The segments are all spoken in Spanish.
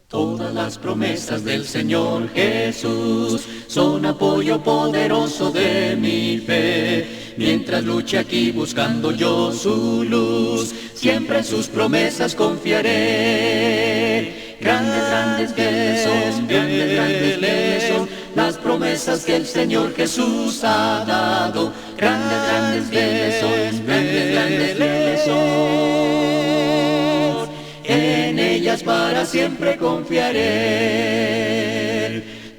Todas las promesas del Señor Jesús son apoyo poderoso de mi fe. Mientras luche aquí buscando yo su luz, siempre en sus promesas confiaré. Grandes, grandes fieles son las promesas que el Señor Jesús ha dado. Grandes, grandes fieles son. En ellas para siempre confiaré.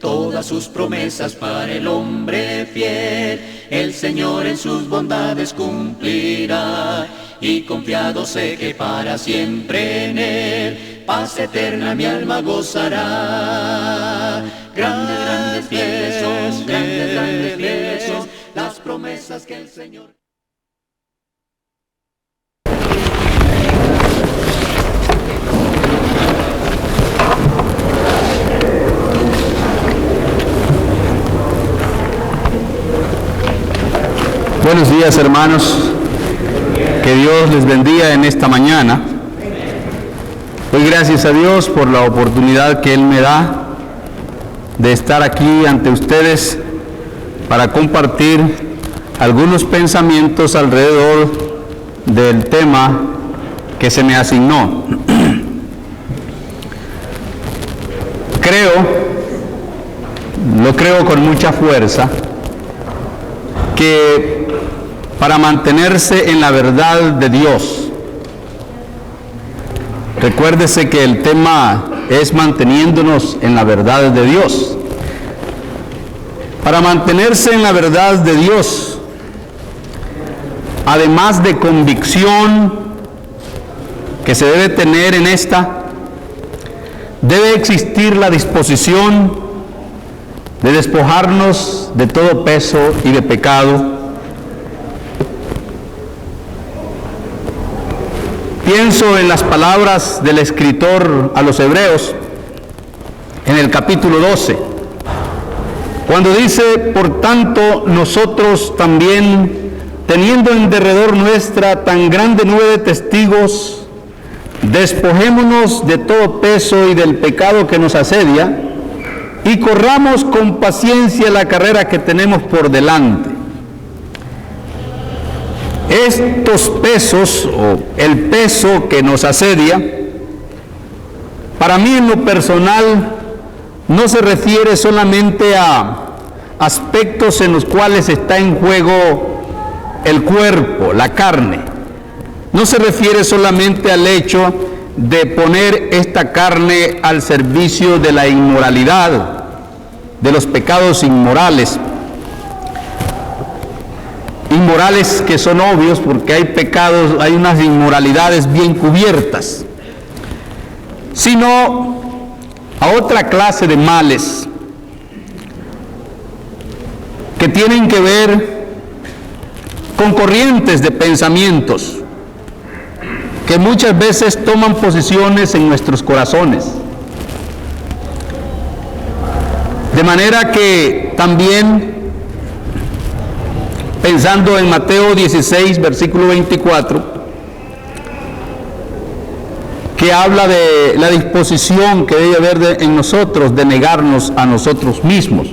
Todas sus promesas para el hombre fiel, el Señor en sus bondades cumplirá. Y confiado sé que para siempre en Él, paz eterna mi alma gozará. Grandes, grandes fieles son las promesas que el Señor... Buenos días, hermanos. Que Dios les bendiga en esta mañana. Doy gracias a Dios por la oportunidad que Él me da de estar aquí ante ustedes para compartir algunos pensamientos alrededor del tema que se me asignó. Lo creo con mucha fuerza, que para mantenerse en la verdad de Dios, recuérdese que el tema es manteniéndonos en la verdad de Dios. Para mantenerse en la verdad de Dios, además de convicción que se debe tener en esta, debe existir la disposición de despojarnos de todo peso y de pecado. Pienso en las palabras del escritor a los Hebreos, en el capítulo 12, cuando dice: por tanto, nosotros también, teniendo en derredor nuestra tan grande nube de testigos, despojémonos de todo peso y del pecado que nos asedia, y corramos con paciencia la carrera que tenemos por delante. Estos pesos, o el peso que nos asedia, para mí en lo personal no se refiere solamente a aspectos en los cuales está en juego el cuerpo, la carne. No se refiere solamente al hecho de poner esta carne al servicio de la inmoralidad, de los pecados inmorales que son obvios, porque hay pecados, hay unas inmoralidades bien cubiertas, sino a otra clase de males que tienen que ver con corrientes de pensamientos que muchas veces toman posiciones en nuestros corazones. De manera que también, pensando en Mateo 16, versículo 24, que habla de la disposición que debe haber en nosotros de negarnos a nosotros mismos.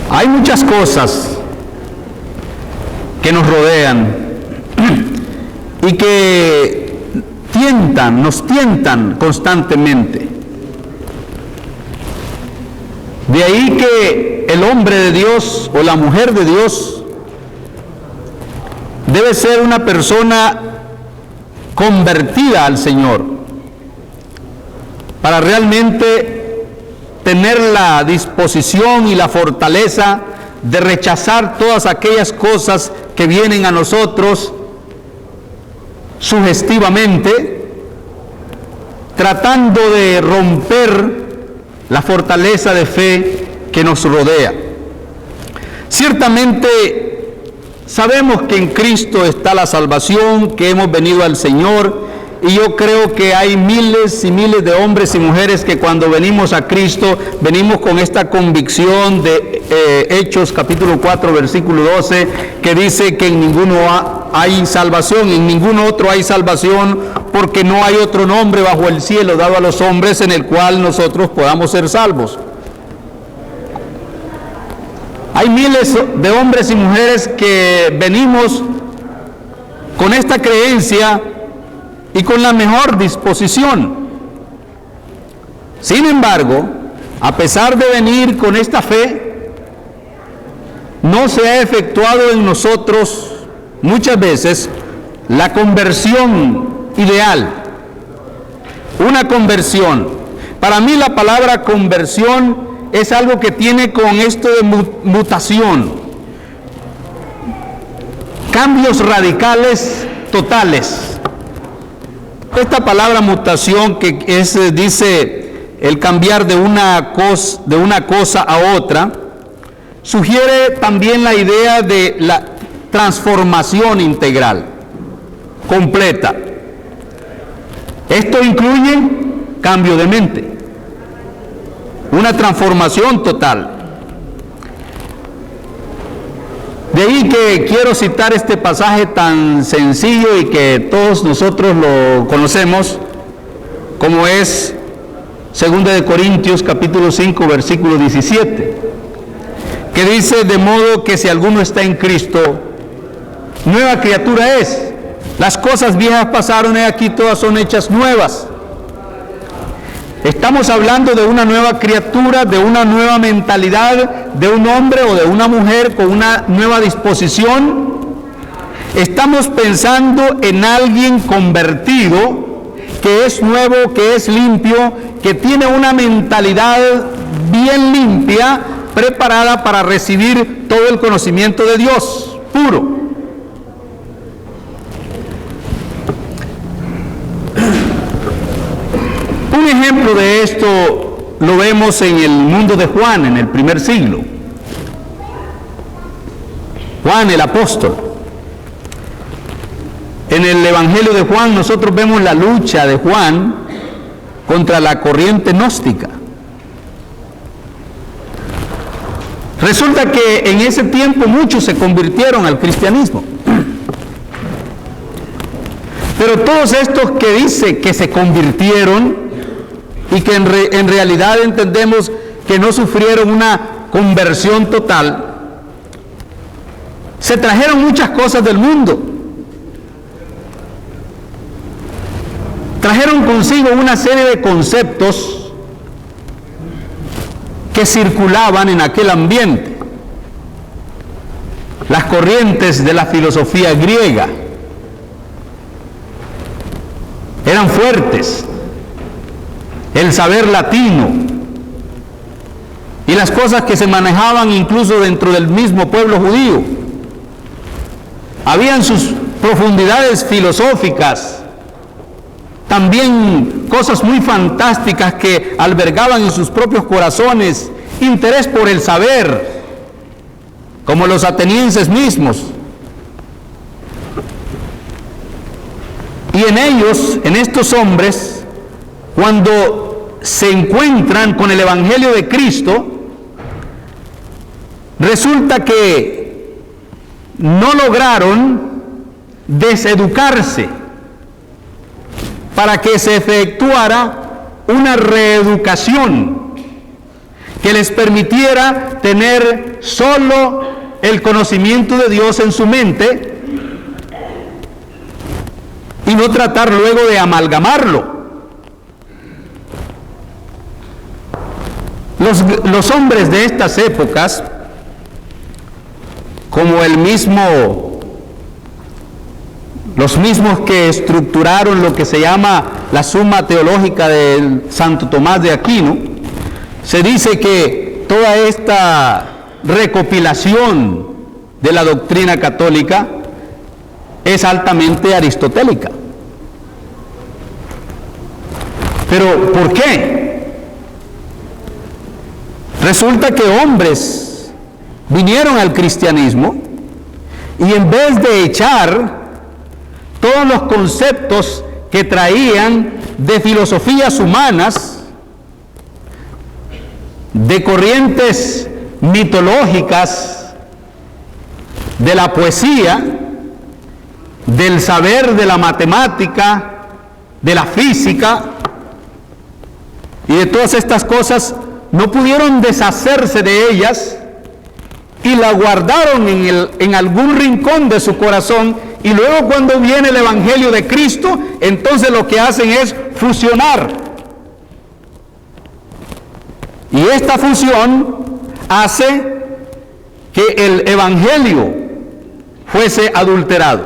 Hay muchas cosas que nos rodean y que nos tientan constantemente. De ahí que el hombre de Dios o la mujer de Dios debe ser una persona convertida al Señor para realmente tener la disposición y la fortaleza de rechazar todas aquellas cosas que vienen a nosotros sugestivamente, tratando de romper la fortaleza de fe que nos rodea. Ciertamente sabemos que en Cristo está la salvación, que hemos venido al Señor, y yo creo que hay miles y miles de hombres y mujeres que cuando venimos a Cristo, venimos con esta convicción de Hechos capítulo 4 versículo 12, que dice que en ninguno hay salvación, en ningún otro hay salvación, porque no hay otro nombre bajo el cielo dado a los hombres en el cual nosotros podamos ser salvos. Hay miles de hombres y mujeres que venimos con esta creencia y con la mejor disposición. Sin embargo, a pesar de venir con esta fe, no se ha efectuado en nosotros muchas veces la conversión ideal. Una conversión. Para mí la palabra conversión es algo que tiene con esto de mutación. Cambios radicales totales. Esta palabra mutación, que dice el cambiar de una cosa a otra, sugiere también la idea de la transformación integral, completa. Esto incluye cambio de mente, una transformación total. De ahí que quiero citar este pasaje tan sencillo y que todos nosotros lo conocemos, como es 2 de Corintios capítulo 5 versículo 17, que dice: de modo que si alguno está en Cristo, nueva criatura es. Las cosas viejas pasaron, y aquí todas son hechas nuevas. Estamos hablando de una nueva criatura, de una nueva mentalidad, de un hombre o de una mujer con una nueva disposición. Estamos pensando en alguien convertido, que es nuevo, que es limpio, que tiene una mentalidad bien limpia, preparada para recibir todo el conocimiento de Dios, puro. Un ejemplo de esto lo vemos en el mundo de Juan, en el primer siglo. Juan el apóstol. En el Evangelio de Juan nosotros vemos la lucha de Juan contra la corriente gnóstica. Resulta que en ese tiempo muchos se convirtieron al cristianismo. Pero todos estos que dice que se convirtieron y que en realidad entendemos que no sufrieron una conversión total, se trajeron muchas cosas del mundo. Trajeron consigo una serie de conceptos que circulaban en aquel ambiente. Las corrientes de la filosofía griega eran fuertes. El saber latino y las cosas que se manejaban incluso dentro del mismo pueblo judío. Habían sus profundidades filosóficas, también cosas muy fantásticas que albergaban en sus propios corazones interés por el saber, como los atenienses mismos. Y en ellos, en estos hombres, cuando se encuentran con el Evangelio de Cristo, resulta que no lograron deseducarse para que se efectuara una reeducación que les permitiera tener solo el conocimiento de Dios en su mente y no tratar luego de amalgamarlo. Los hombres de estas épocas, como los mismos que estructuraron lo que se llama la Suma Teológica de Santo Tomás de Aquino, se dice que toda esta recopilación de la doctrina católica es altamente aristotélica. ¿Pero por qué? Resulta que hombres vinieron al cristianismo y en vez de echar todos los conceptos que traían de filosofías humanas, de corrientes mitológicas, de la poesía, del saber de la matemática, de la física y de todas estas cosas, no pudieron deshacerse de ellas y la guardaron en algún rincón de su corazón, y luego cuando viene el Evangelio de Cristo, entonces lo que hacen es fusionar. Y esta fusión hace que el Evangelio fuese adulterado.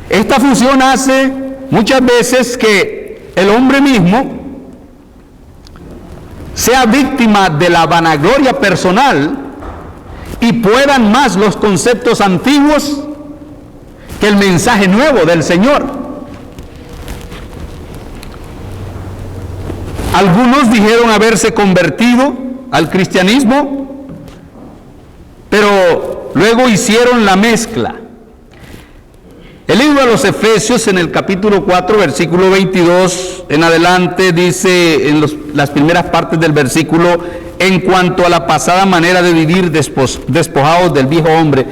Esta fusión hace muchas veces que el hombre mismo sea víctima de la vanagloria personal y puedan más los conceptos antiguos que el mensaje nuevo del Señor. Algunos dijeron haberse convertido al cristianismo, pero luego hicieron la mezcla. El libro de los Efesios, en el capítulo 4, versículo 22 en adelante, dice en las primeras partes del versículo: en cuanto a la pasada manera de vivir, despojados del viejo hombre.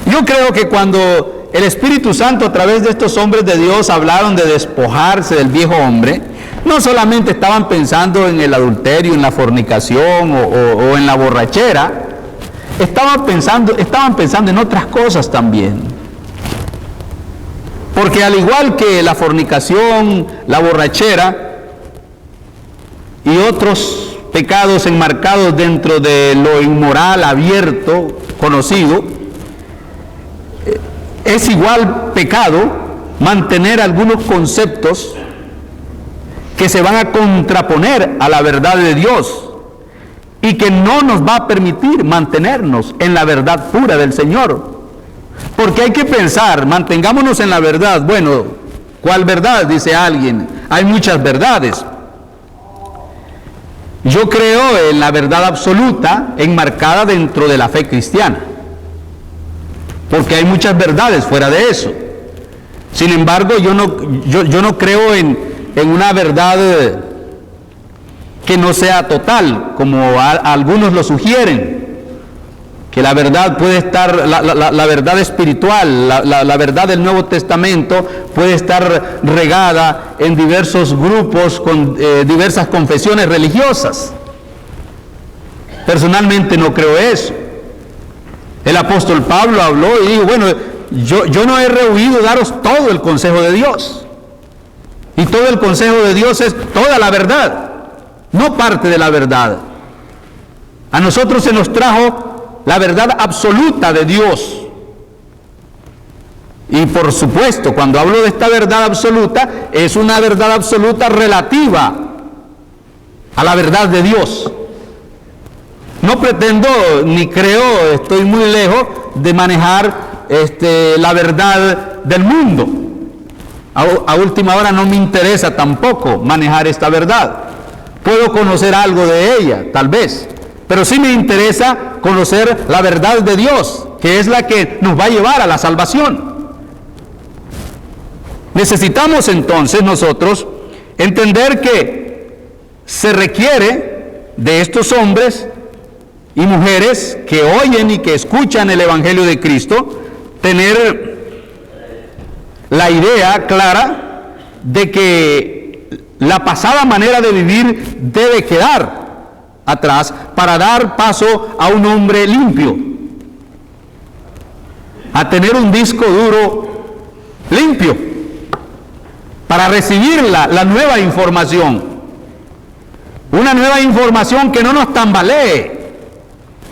Yo creo que cuando el Espíritu Santo a través de estos hombres de Dios hablaron de despojarse del viejo hombre, no solamente estaban pensando en el adulterio, en la fornicación o en la borrachera, estaban pensando en otras cosas también. Porque al igual que la fornicación, la borrachera y otros pecados enmarcados dentro de lo inmoral, abierto, conocido, es igual pecado mantener algunos conceptos que se van a contraponer a la verdad de Dios y que no nos va a permitir mantenernos en la verdad pura del Señor. Porque hay que pensar, mantengámonos en la verdad. Bueno, ¿cuál verdad? Dice alguien. Hay muchas verdades. Yo creo en la verdad absoluta enmarcada dentro de la fe cristiana, porque hay muchas verdades fuera de eso. Sin embargo, yo no creo en una verdad que no sea total, como algunos lo sugieren. Que la verdad puede estar, la verdad espiritual, la verdad del Nuevo Testamento puede estar regada en diversos grupos con diversas confesiones religiosas. Personalmente no creo eso. El apóstol Pablo habló y dijo: bueno, yo no he rehuido daros todo el consejo de Dios. Y todo el consejo de Dios es toda la verdad, no parte de la verdad. A nosotros se nos trajo la verdad absoluta de Dios. Y por supuesto, cuando hablo de esta verdad absoluta, es una verdad absoluta relativa a la verdad de Dios. No pretendo, ni creo, estoy muy lejos de manejar la verdad del mundo. A última hora no me interesa tampoco manejar esta verdad. Puedo conocer algo de ella, tal vez, pero sí me interesa conocer la verdad de Dios, que es la que nos va a llevar a la salvación. Necesitamos entonces nosotros entender que se requiere de estos hombres y mujeres que oyen y que escuchan el Evangelio de Cristo, tener la idea clara de que la pasada manera de vivir debe quedar atrás para dar paso a un hombre limpio, a tener un disco duro limpio para recibir la nueva información, una nueva información que no nos tambalee,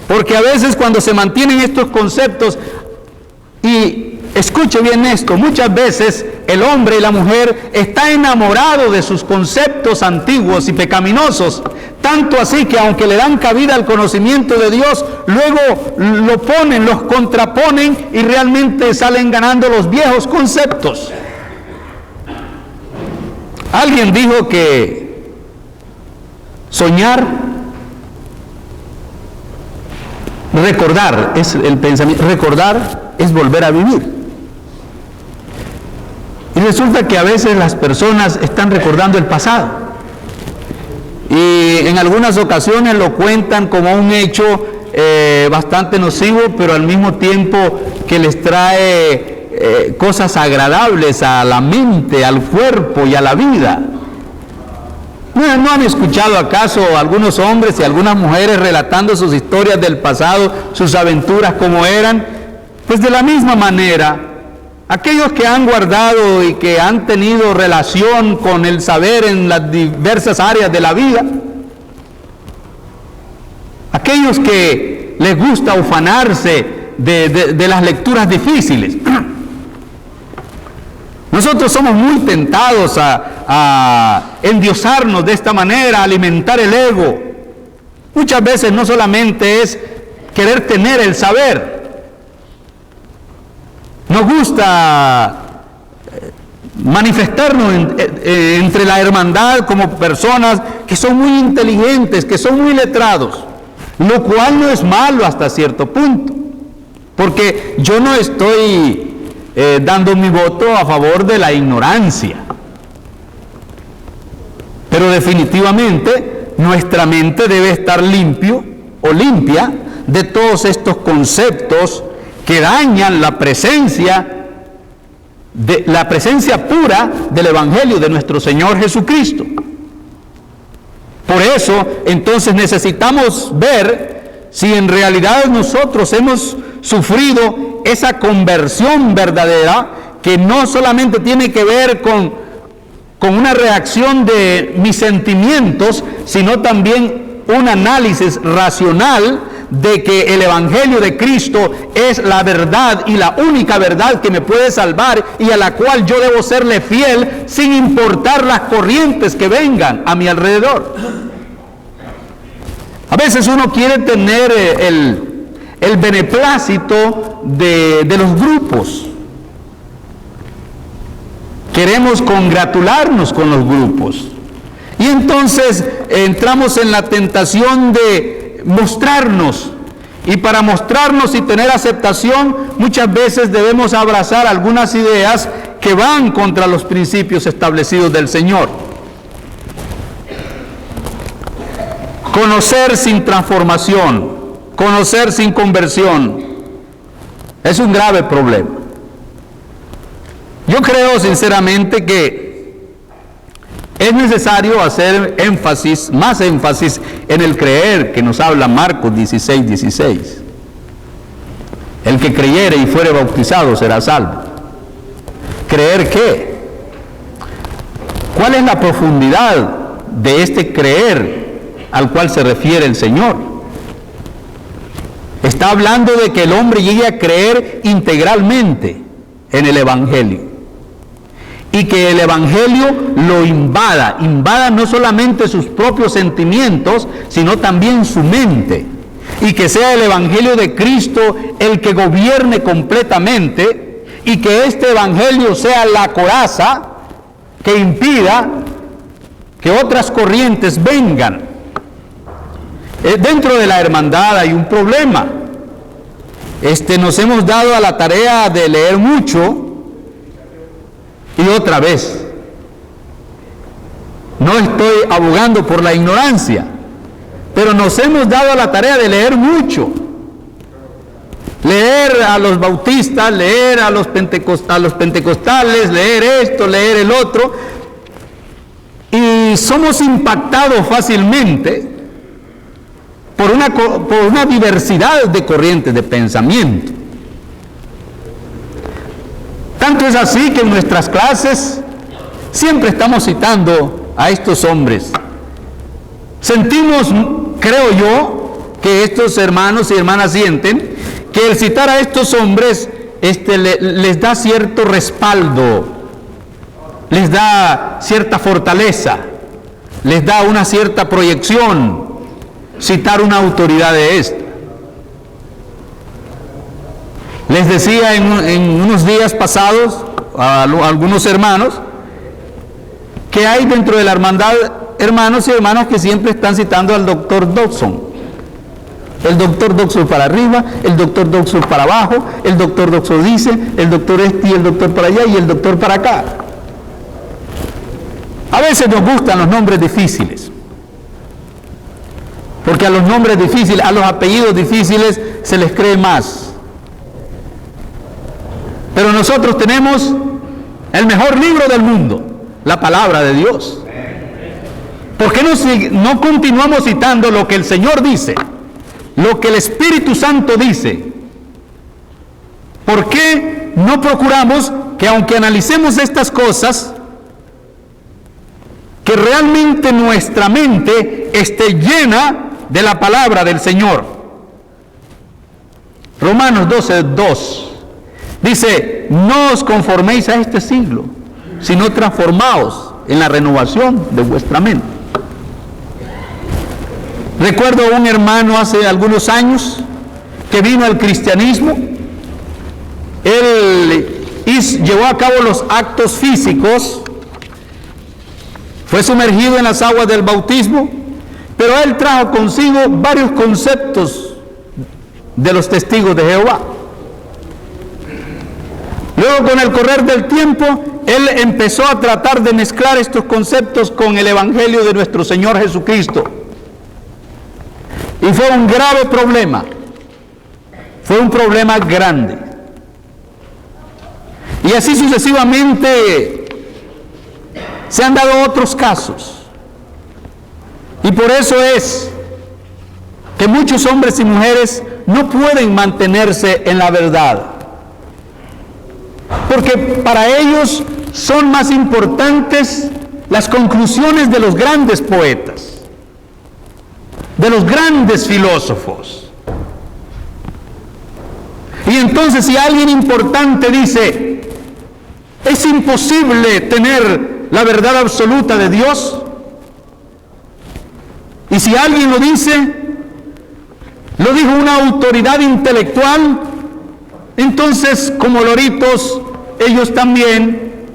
porque a veces cuando se mantienen estos conceptos, y escuche bien esto, muchas veces el hombre y la mujer está enamorado de sus conceptos antiguos y pecaminosos, tanto así que aunque le dan cabida al conocimiento de Dios, luego lo ponen, los contraponen y realmente salen ganando los viejos conceptos. Alguien dijo que soñar, recordar es el pensamiento, recordar es volver a vivir. Y resulta que a veces las personas están recordando el pasado y en algunas ocasiones lo cuentan como un hecho bastante nocivo, pero al mismo tiempo que les trae cosas agradables a la mente, al cuerpo y a la vida. ¿No han escuchado acaso algunos hombres y algunas mujeres relatando sus historias del pasado, sus aventuras como eran? Pues de la misma manera, aquellos que han guardado y que han tenido relación con el saber en las diversas áreas de la vida, aquellos que les gusta ufanarse de las lecturas difíciles. Nosotros somos muy tentados a endiosarnos de esta manera, a alimentar el ego. Muchas veces no solamente es querer tener el saber. Nos gusta manifestarnos entre la hermandad como personas que son muy inteligentes, que son muy letrados, lo cual no es malo hasta cierto punto, porque yo no estoy dando mi voto a favor de la ignorancia. Pero definitivamente nuestra mente debe estar limpio o limpia de todos estos conceptos que dañan la presencia pura del Evangelio de nuestro Señor Jesucristo. Por eso, entonces necesitamos ver si en realidad nosotros hemos sufrido esa conversión verdadera, que no solamente tiene que ver con una reacción de mis sentimientos, sino también un análisis racional de que el Evangelio de Cristo es la verdad y la única verdad que me puede salvar y a la cual yo debo serle fiel sin importar las corrientes que vengan a mi alrededor. A veces uno quiere tener el beneplácito de los grupos. Queremos congratularnos con los grupos. Y entonces entramos en la tentación de mostrarnos. Y para mostrarnos y tener aceptación, muchas veces debemos abrazar algunas ideas que van contra los principios establecidos del Señor. Conocer sin transformación, conocer sin conversión, es un grave problema. Yo creo sinceramente que es necesario hacer más énfasis en el creer que nos habla Marcos 16:16. El que creyere y fuere bautizado será salvo. ¿Creer qué? ¿Cuál es la profundidad de este creer al cual se refiere el Señor? Está hablando de que el hombre llegue a creer integralmente en el Evangelio. Y que el Evangelio lo invada no solamente sus propios sentimientos, sino también su mente. Y que sea el Evangelio de Cristo el que gobierne completamente, y que este Evangelio sea la coraza que impida que otras corrientes vengan. Dentro de la hermandad hay un problema. Nos hemos dado a la tarea de leer mucho. Y otra vez, no estoy abogando por la ignorancia, pero nos hemos dado a la tarea de leer mucho. Leer a los bautistas, leer a los pentecostales, leer esto, leer el otro. Y somos impactados fácilmente por una diversidad de corrientes de pensamiento. Tanto es así que en nuestras clases siempre estamos citando a estos hombres. Sentimos, creo yo, que estos hermanos y hermanas sienten que el citar a estos hombres les da cierto respaldo, les da cierta fortaleza, les da una cierta proyección, citar una autoridad de esto. Les decía en unos días pasados a algunos hermanos que hay dentro de la hermandad hermanos y hermanas que siempre están citando al doctor Dodson. El doctor Dodson para arriba, el doctor Dodson para abajo, el doctor Dodson dice, el doctor y el doctor para allá y el doctor para acá. A veces nos gustan los nombres difíciles, porque a los nombres difíciles, a los apellidos difíciles se les cree más. Pero nosotros tenemos el mejor libro del mundo, la palabra de Dios. ¿Por qué no continuamos citando lo que el Señor dice, lo que el Espíritu Santo dice? ¿Por qué no procuramos que, aunque analicemos estas cosas, que realmente nuestra mente esté llena de la palabra del Señor? Romanos 12:2 dice: no os conforméis a este siglo, sino transformaos en la renovación de vuestra mente. Recuerdo a un hermano hace algunos años que vino al cristianismo. Él llevó a cabo los actos físicos, fue sumergido en las aguas del bautismo, pero él trajo consigo varios conceptos de los testigos de Jehová. Luego, con el correr del tiempo, él empezó a tratar de mezclar estos conceptos con el Evangelio de nuestro Señor Jesucristo. Y fue un grave problema. Fue un problema grande. Y así sucesivamente se han dado otros casos. Y por eso es que muchos hombres y mujeres no pueden mantenerse en la verdad. Porque para ellos son más importantes las conclusiones de los grandes poetas, de los grandes filósofos. Y entonces, si alguien importante dice: es imposible tener la verdad absoluta de Dios, y si alguien lo dice, lo dijo una autoridad intelectual, entonces, como loritos, ellos también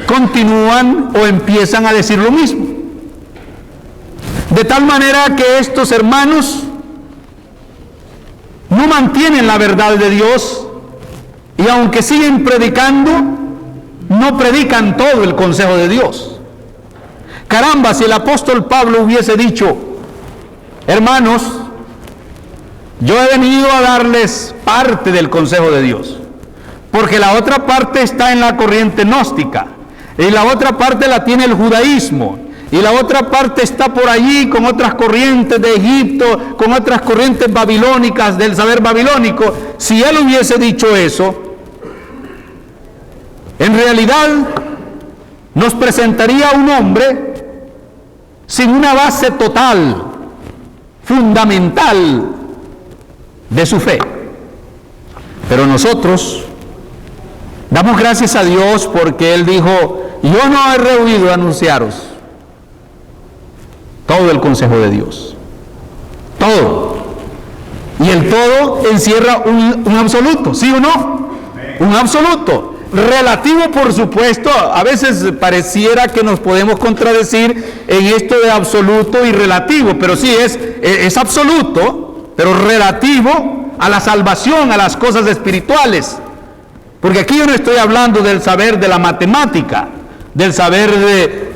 continúan o empiezan a decir lo mismo. De tal manera que estos hermanos no mantienen la verdad de Dios, y aunque siguen predicando, no predican todo el consejo de Dios. Caramba, si el apóstol Pablo hubiese dicho: hermanos, yo he venido a darles parte del consejo de Dios, porque la otra parte está en la corriente gnóstica, y la otra parte la tiene el judaísmo, y la otra parte está por allí con otras corrientes de Egipto, con otras corrientes babilónicas del saber babilónico. Si él hubiese dicho eso, en realidad nos presentaría un hombre sin una base total, fundamental de su fe. Pero nosotros damos gracias a Dios porque Él dijo: yo no he rehuido anunciaros todo el consejo de Dios, todo. Y el todo encierra un absoluto, ¿sí o no? Un absoluto. Relativo, por supuesto. A veces pareciera que nos podemos contradecir en esto de absoluto y relativo, pero sí es absoluto, pero relativo a la salvación, a las cosas espirituales. Porque aquí yo no estoy hablando del saber de la matemática, del saber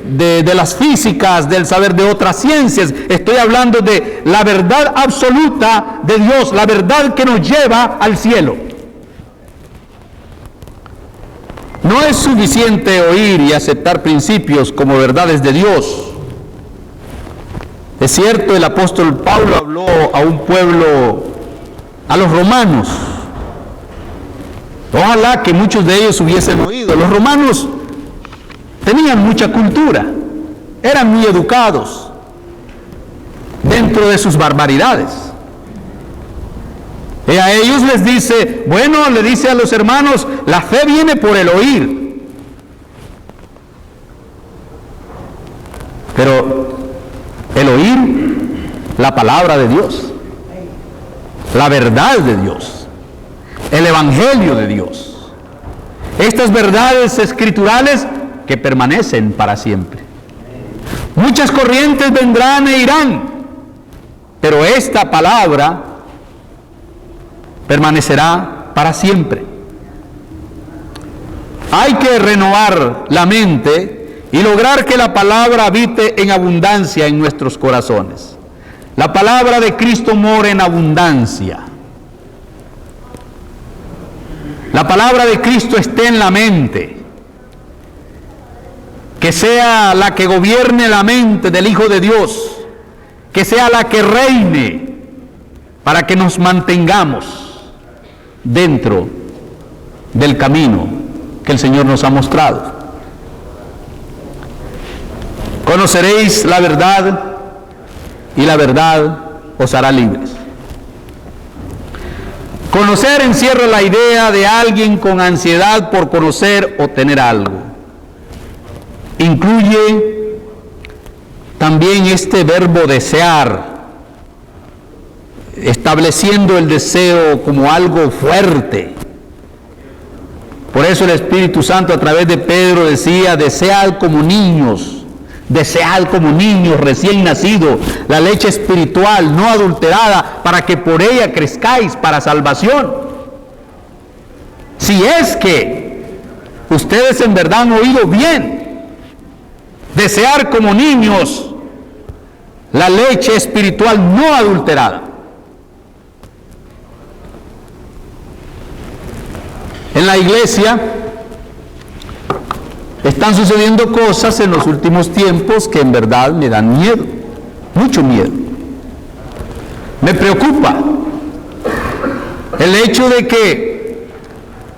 de las físicas, del saber de otras ciencias. Estoy hablando de la verdad absoluta de Dios, la verdad que nos lleva al cielo. No es suficiente oír y aceptar principios como verdades de Dios. Es cierto, el apóstol Pablo habló a un pueblo, a los romanos. Ojalá que muchos de ellos hubiesen oído. Los romanos tenían mucha cultura, eran muy educados dentro de sus barbaridades. Y a ellos les dice, bueno, le dice a los hermanos: la fe viene por el oír. Pero el oír la palabra de Dios, la verdad de Dios, el evangelio de Dios, estas verdades escriturales que permanecen para siempre. Muchas corrientes vendrán e irán, pero esta palabra permanecerá para siempre. Hay que renovar la mente y lograr que la palabra habite en abundancia en nuestros corazones. La palabra de Cristo mora en abundancia. la palabra de Cristo esté en la mente, que sea la que gobierne la mente del Hijo de Dios, que sea la que reine, para que nos mantengamos dentro del camino que el Señor nos ha mostrado. Conoceréis la verdad y la verdad os hará libres. Conocer encierra la idea de alguien con ansiedad por conocer o tener algo. Incluye también este verbo desear, estableciendo el deseo como algo fuerte. Por eso el Espíritu Santo a través de Pedro decía: desead como niños recién nacidos, la leche espiritual no adulterada, para que por ella crezcáis para salvación. Si es que ustedes en verdad han oído bien, desear como niños la leche espiritual no adulterada. En la iglesia están sucediendo cosas en los últimos tiempos que en verdad me dan miedo, mucho miedo. Me preocupa el hecho de que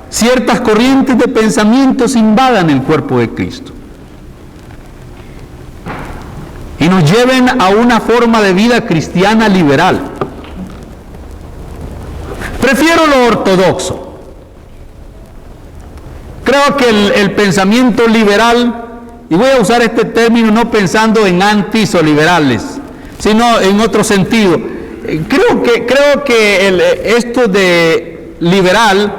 ciertas corrientes de pensamientos invadan el cuerpo de Cristo y nos lleven a una forma de vida cristiana liberal. Prefiero lo ortodoxo. Creo que el pensamiento liberal, y voy a usar este término no pensando en antis o liberales, sino en otro sentido. Creo que esto de liberal,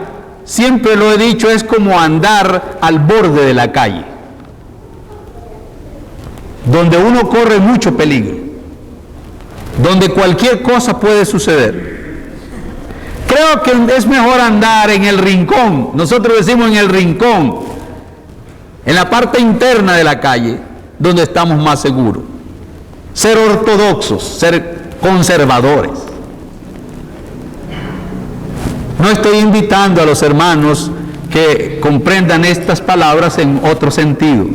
siempre lo he dicho, es como andar al borde de la calle, donde uno corre mucho peligro, donde cualquier cosa puede suceder. Creo que es mejor andar en el rincón, nosotros decimos en el rincón, en la parte interna de la calle, donde estamos más seguros. Ser ortodoxos, ser conservadores. No estoy invitando a los hermanos que comprendan estas palabras en otro sentido,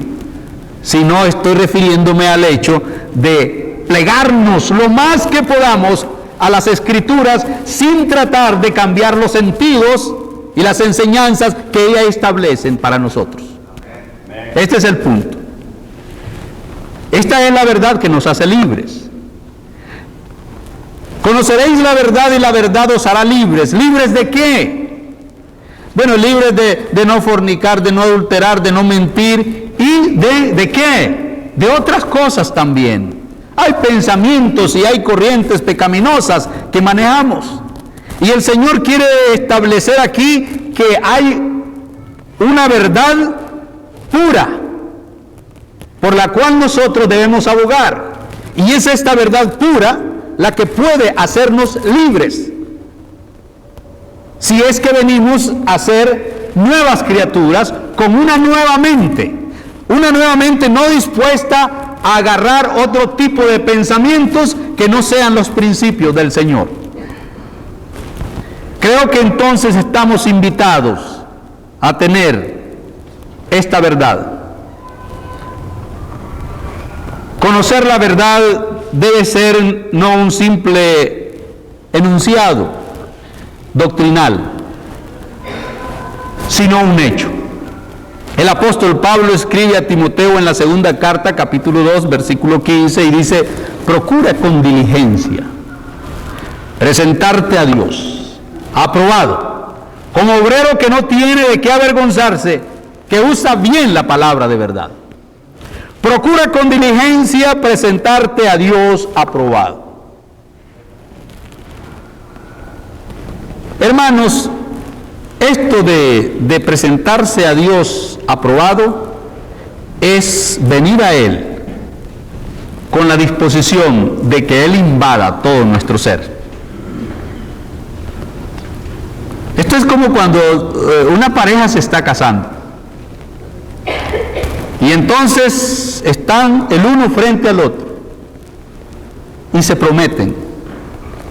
sino estoy refiriéndome al hecho de plegarnos lo más que podamos a las Escrituras sin tratar de cambiar los sentidos y las enseñanzas que ellas establecen para nosotros. Este es el punto. Esta es la verdad que nos hace libres. Conoceréis la verdad y la verdad os hará libres. ¿Libres de qué? Bueno, libres de no fornicar, de no adulterar, de no mentir y ¿de qué? De otras cosas también. Hay pensamientos y hay corrientes pecaminosas que manejamos. Y el Señor quiere establecer aquí que hay una verdad pura por la cual nosotros debemos abogar. Y es esta verdad pura la que puede hacernos libres. Si es que venimos a ser nuevas criaturas con una nueva mente no dispuesta a agarrar otro tipo de pensamientos que no sean los principios del Señor. Creo que entonces estamos invitados a tener esta verdad. Conocer la verdad debe ser no un simple enunciado doctrinal, sino un hecho. El apóstol Pablo escribe a Timoteo en la segunda carta, capítulo 2, versículo 15, y dice: procura con diligencia presentarte a Dios, aprobado, como obrero que no tiene de qué avergonzarse, que usa bien la palabra de verdad. Procura con diligencia presentarte a Dios aprobado. Hermanos, esto de presentarse a Dios aprobado es venir a Él con la disposición de que Él invada todo nuestro ser. Esto es como cuando una pareja se está casando y entonces están el uno frente al otro y se prometen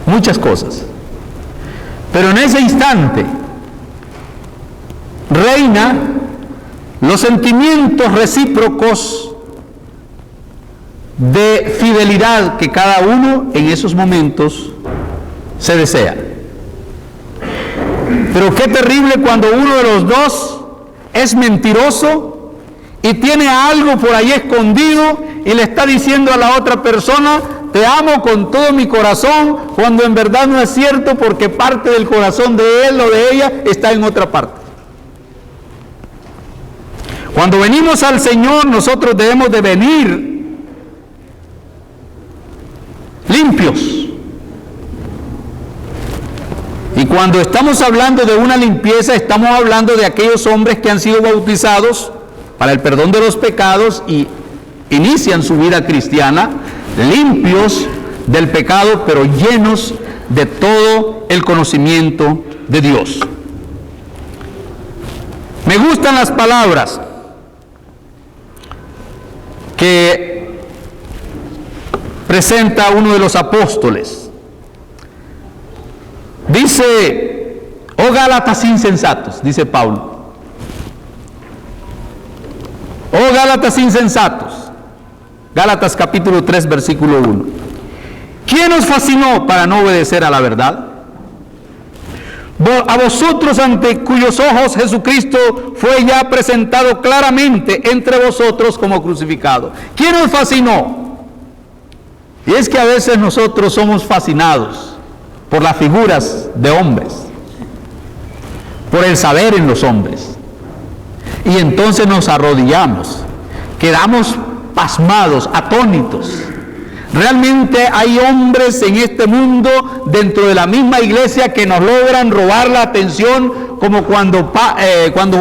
muchas cosas, pero en ese instante reina los sentimientos recíprocos de fidelidad que cada uno en esos momentos se desea. Pero qué terrible cuando uno de los dos es mentiroso y tiene algo por ahí escondido y le está diciendo a la otra persona: te amo con todo mi corazón, cuando en verdad no es cierto, porque parte del corazón de él o de ella está en otra parte. Cuando venimos al Señor, nosotros debemos de venir limpios. Y cuando estamos hablando de una limpieza, estamos hablando de aquellos hombres que han sido bautizados para el perdón de los pecados y inician su vida cristiana limpios del pecado, pero llenos de todo el conocimiento de Dios. Me gustan las palabras que presenta uno de los apóstoles. Dice: oh Gálatas insensatos, dice Pablo. Oh Gálatas insensatos. Gálatas capítulo 3, versículo 1. ¿Quién os fascinó para no obedecer a la verdad? A vosotros, ante cuyos ojos Jesucristo fue ya presentado claramente entre vosotros como crucificado. ¿Quién os fascinó? Y es que a veces nosotros somos fascinados por las figuras de hombres, por el saber en los hombres, y entonces nos arrodillamos, quedamos pasmados, atónitos. Realmente hay hombres en este mundo, dentro de la misma iglesia, que nos logran robar la atención, como cuando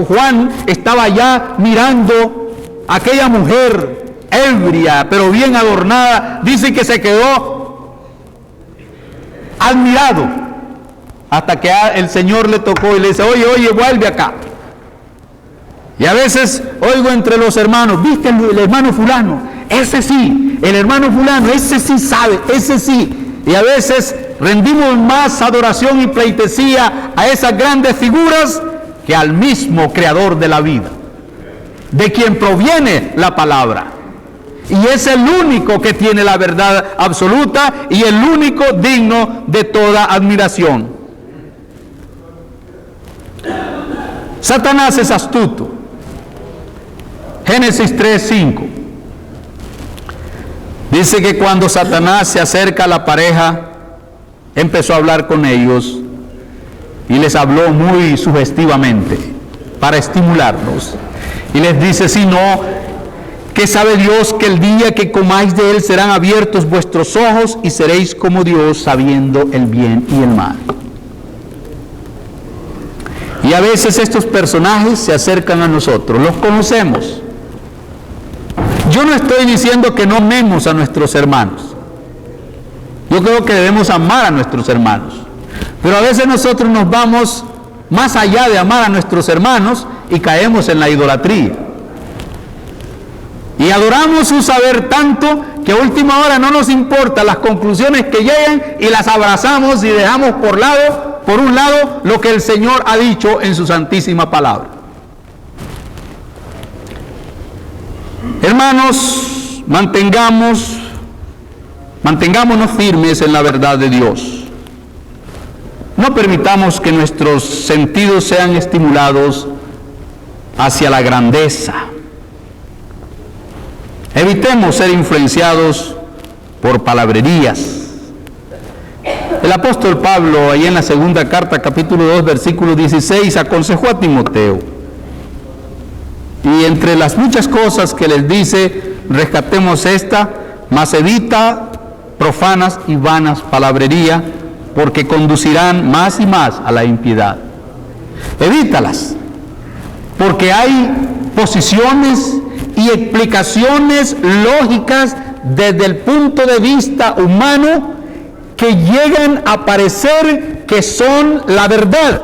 Juan estaba allá mirando a aquella mujer ebria, pero bien adornada. Dice que se quedó admirado, hasta que el Señor le tocó y le dice: oye, vuelve acá. Y a veces oigo entre los hermanos: ¿viste el hermano fulano? Ese sí, el hermano fulano, ese sí sabe, ese sí. Y a veces rendimos más adoración y pleitesía a esas grandes figuras que al mismo creador de la vida, de quien proviene la palabra. Y es el único que tiene la verdad absoluta y el único digno de toda admiración. Satanás es astuto. Génesis 3:5 dice que cuando Satanás se acerca a la pareja, empezó a hablar con ellos y les habló muy sugestivamente para estimularlos. Y les dice: si no, que sabe Dios que el día que comáis de él serán abiertos vuestros ojos y seréis como Dios, sabiendo el bien y el mal. Y a veces estos personajes se acercan a nosotros, los conocemos. Yo no estoy diciendo que no amemos a nuestros hermanos. Yo creo que debemos amar a nuestros hermanos. Pero a veces nosotros nos vamos más allá de amar a nuestros hermanos y caemos en la idolatría. Y adoramos su saber tanto que a última hora no nos importa las conclusiones que llegan y las abrazamos y dejamos por un lado lo que el Señor ha dicho en su santísima palabra. Hermanos, mantengámonos firmes en la verdad de Dios. No permitamos que nuestros sentidos sean estimulados hacia la grandeza. Evitemos ser influenciados por palabrerías. El apóstol Pablo, ahí en la segunda carta, capítulo 2, versículo 16, aconsejó a Timoteo. Y entre las muchas cosas que les dice, rescatemos esta: mas evita profanas y vanas palabrerías, porque conducirán más y más a la impiedad. Evítalas, porque hay posiciones y explicaciones lógicas desde el punto de vista humano que llegan a parecer que son la verdad.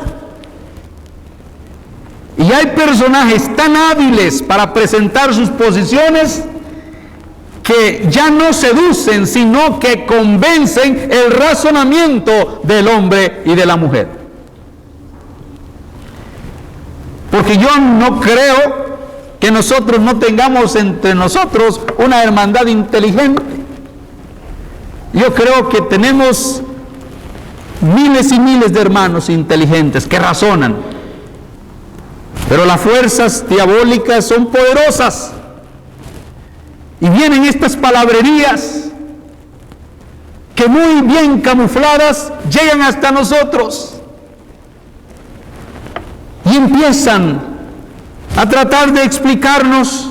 Y hay personajes tan hábiles para presentar sus posiciones que ya no seducen, sino que convencen el razonamiento del hombre y de la mujer. Porque yo no creo que nosotros no tengamos entre nosotros una hermandad inteligente. Yo creo que tenemos miles y miles de hermanos inteligentes que razonan, pero las fuerzas diabólicas son poderosas y vienen estas palabrerías que muy bien camufladas llegan hasta nosotros y empiezan a tratar de explicarnos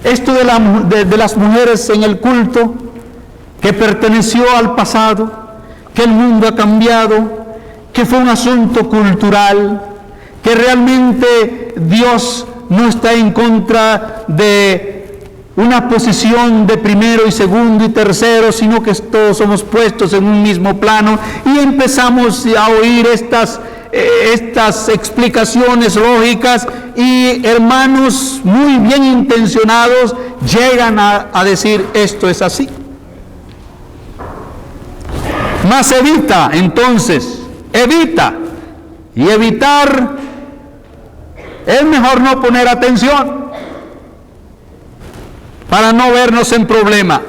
esto de las mujeres en el culto, que perteneció al pasado, que el mundo ha cambiado, que fue un asunto cultural, que realmente Dios no está en contra de una posición de primero y segundo y tercero, sino que todos somos puestos en un mismo plano, y empezamos a oír estas explicaciones lógicas, y hermanos muy bien intencionados llegan a decir esto es así. Mas evita, entonces, y evitar es mejor no poner atención para no vernos en problema.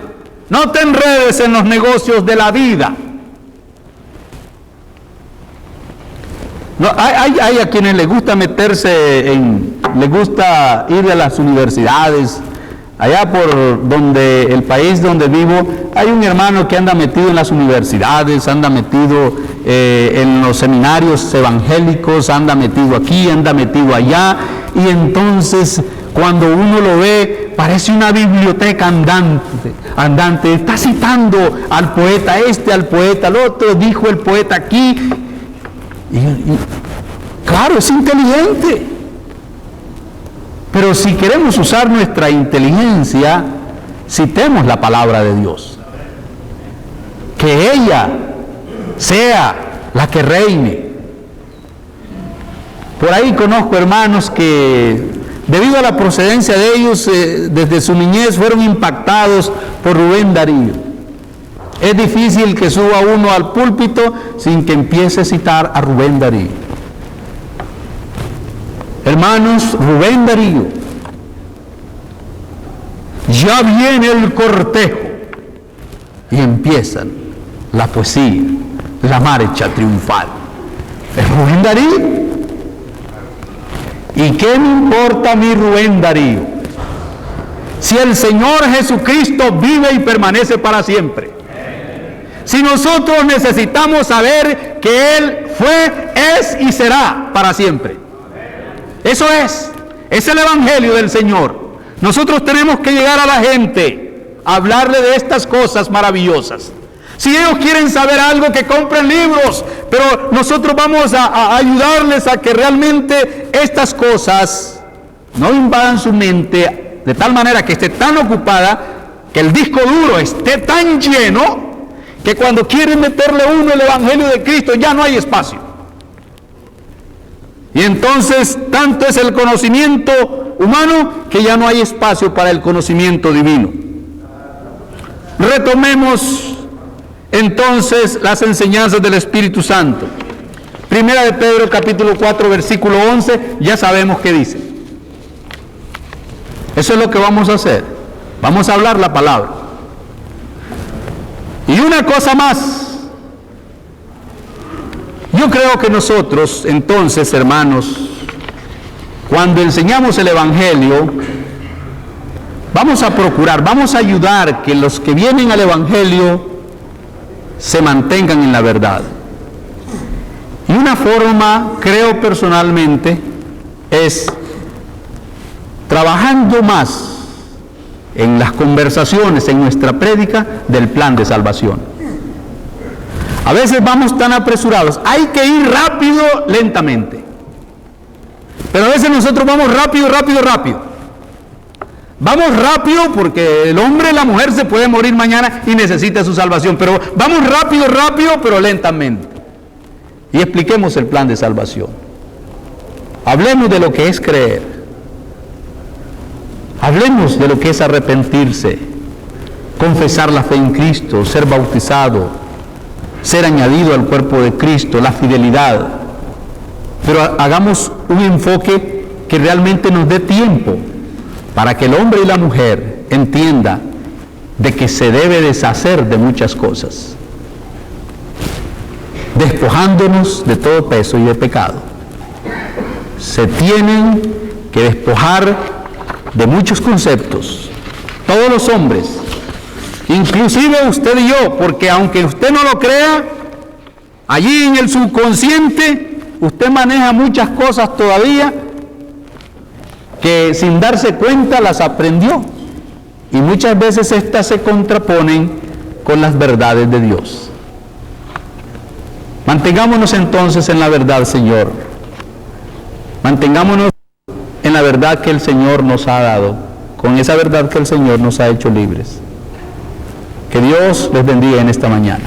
No te enredes en los negocios de la vida. No, hay a quienes les gusta les gusta ir a las universidades. Allá por donde el país donde vivo, hay un hermano que anda metido en las universidades, anda metido en los seminarios evangélicos, anda metido aquí, anda metido allá, y entonces cuando uno lo ve, parece una biblioteca andante, está citando al poeta al poeta al otro, dijo el poeta aquí, y claro, es inteligente. Pero si queremos usar nuestra inteligencia, citemos la palabra de Dios. Que ella sea la que reine. Por ahí conozco hermanos que, debido a la procedencia de ellos, desde su niñez fueron impactados por Rubén Darío. Es difícil que suba uno al púlpito sin que empiece a citar a Rubén Darío. Hermanos, Rubén Darío, ya viene el cortejo, y empiezan la poesía, la marcha triunfal. Es Rubén Darío. ¿Y qué me importa a mí Rubén Darío? Si el Señor Jesucristo vive y permanece para siempre. Si nosotros necesitamos saber que Él fue, es y será para siempre. Eso es el Evangelio del Señor. Nosotros tenemos que llegar a la gente, a hablarle de estas cosas maravillosas. Si ellos quieren saber algo, que compren libros, pero nosotros vamos a ayudarles a que realmente estas cosas no invadan su mente de tal manera que esté tan ocupada, que el disco duro esté tan lleno, que cuando quieren meterle uno el Evangelio de Cristo ya no hay espacio. Y entonces tanto es el conocimiento humano que ya no hay espacio para el conocimiento divino. Retomemos entonces las enseñanzas del Espíritu Santo. Primera de Pedro capítulo 4 versículo 11, ya sabemos qué dice. Eso es lo que vamos a hacer. Vamos a hablar la palabra. Y una cosa más. Yo creo que nosotros, entonces, hermanos, cuando enseñamos el Evangelio, vamos a procurar, vamos a ayudar que los que vienen al Evangelio se mantengan en la verdad. Y una forma, creo personalmente, es trabajando más en las conversaciones, en nuestra prédica, del plan de salvación. A veces vamos tan apresurados, hay que ir rápido, lentamente. Pero a veces nosotros vamos rápido. Vamos rápido porque el hombre, la mujer se puede morir mañana y necesita su salvación. Pero vamos rápido, pero lentamente. Y expliquemos el plan de salvación. Hablemos de lo que es creer. Hablemos de lo que es arrepentirse, confesar la fe en Cristo, ser bautizado, ser añadido al cuerpo de Cristo, la fidelidad. pero hagamos un enfoque que realmente nos dé tiempo para que el hombre y la mujer entienda de que se debe deshacer de muchas cosas, despojándonos de todo peso y de pecado. Se tienen que despojar de muchos conceptos, todos los hombres, inclusive usted y yo, porque aunque usted no lo crea, allí en el subconsciente usted maneja muchas cosas todavía que sin darse cuenta las aprendió, y muchas veces estas se contraponen con las verdades de Dios. Mantengámonos entonces en la verdad, Señor. Mantengámonos en la verdad que el Señor nos ha dado, con esa verdad que el Señor nos ha hecho libres. Que Dios les bendiga en esta mañana.